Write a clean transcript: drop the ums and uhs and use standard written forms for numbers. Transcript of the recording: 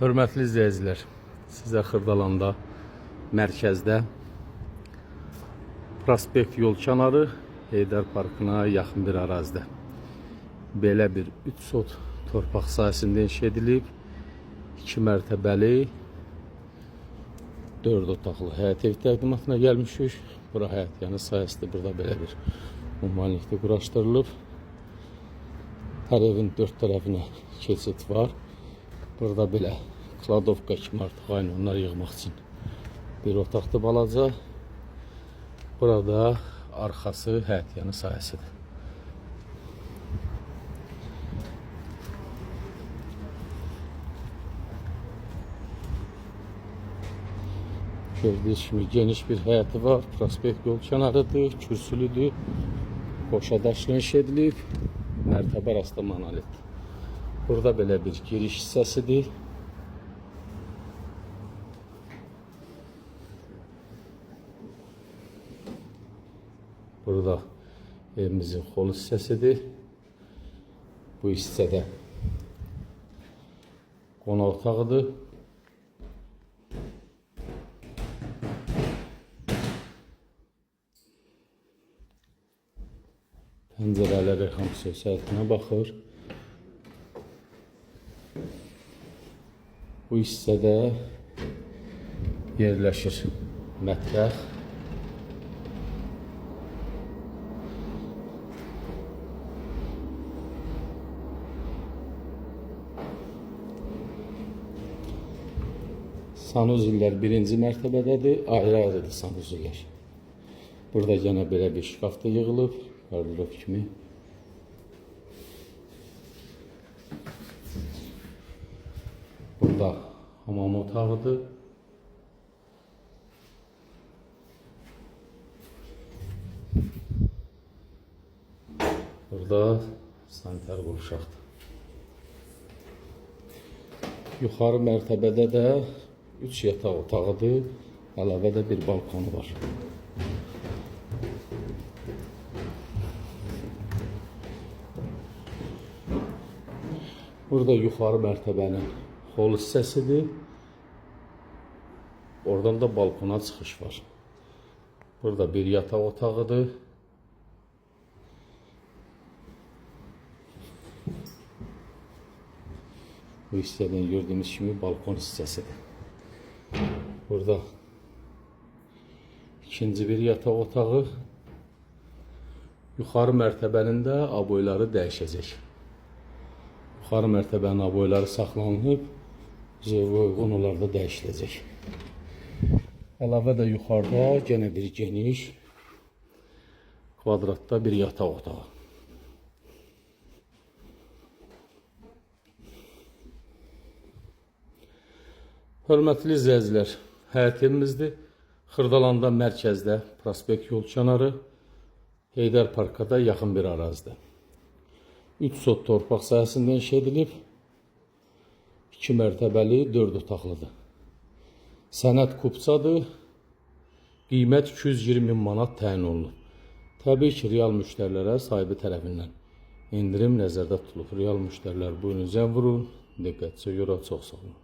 Hörmətli izləyicilər, sizə Xırdalanda mərkəzdə Prospekt yol kənarı Heydər Parkına yaxın bir ərazidə belə bir 3 sot torpaq sahəsində inşa edilib, 2 mərtəbəli 4 otaqlı həyət ev təqdimatına gəlmişik. Bura həyət yanı sahəsində burada belə bir ümumilikdə quraşdırılıb. Hər evin 4 tərəfinə keçid var. Burada belə kladovka kimi artıq aynı onları yığmaq üçün bir otaqda balaca. Burada arxası həyət yanı sahəsidir. Gördüyünüz kimi geniş bir həyəti var. Prospekt yol kənarıdır, kürsülüdür. Qoşadaşlı inşa edilib. Mərtəbə arasında monolit. Burada belə bir giriş hissəsidir. Burada evimizin xol hissəsidir. Bu hissədə qonaq otağıdır. Pəncərələri hamısı səhətinə baxır. Bu hissədə yerləşir mətbəx. Sanuzillər birinci mərtəbədədir, ayrı-ayrıdır sanuzillər. Burada yenə belə bir şkaf da yığılıb, qardırop kimi. Burada hamam otağıdır. Burada sanitar qurşaqdır. Yuxarı mərtəbədə də 3 yataq otağıdır. Əlavə də bir balkonu var. Burada yuxarı mərtəbənin xol hissəsidir. Oradan da balkona çıxış var. Burada bir yataq otağıdır. Bu hissədən gördüyümüz kimi balkon hissəsidir. Burada ikinci bir yataq otağı. Yuxarı mərtəbənin də aboyları dəyişəcək. Yuxarı mərtəbənin aboyları saxlanılıb, zövqə uyğun onlarda dəyişiləcək. Əlavə də yuxarıda yenə bir geniş kvadratda bir yataq otağı. Hörmətli izləyicilər, həyət evimizdir. Xırdalanda mərkəzdə, Prospekt yol kənarı, Heydər Parkada yaxın bir ərazidə. 3 sot torpaq sahəsində inşa edilib, 2 mərtəbəli 4 otaqlıdır. Sənəd kupçadır, qiymət 220 000 manat təyin olunub. Təbii ki, real müştərilərə sahibi tərəfindən indirim nəzərdə tutulub. Real müştərilər buyurun zəng vurun, diqqətcə görə çox sağ olun.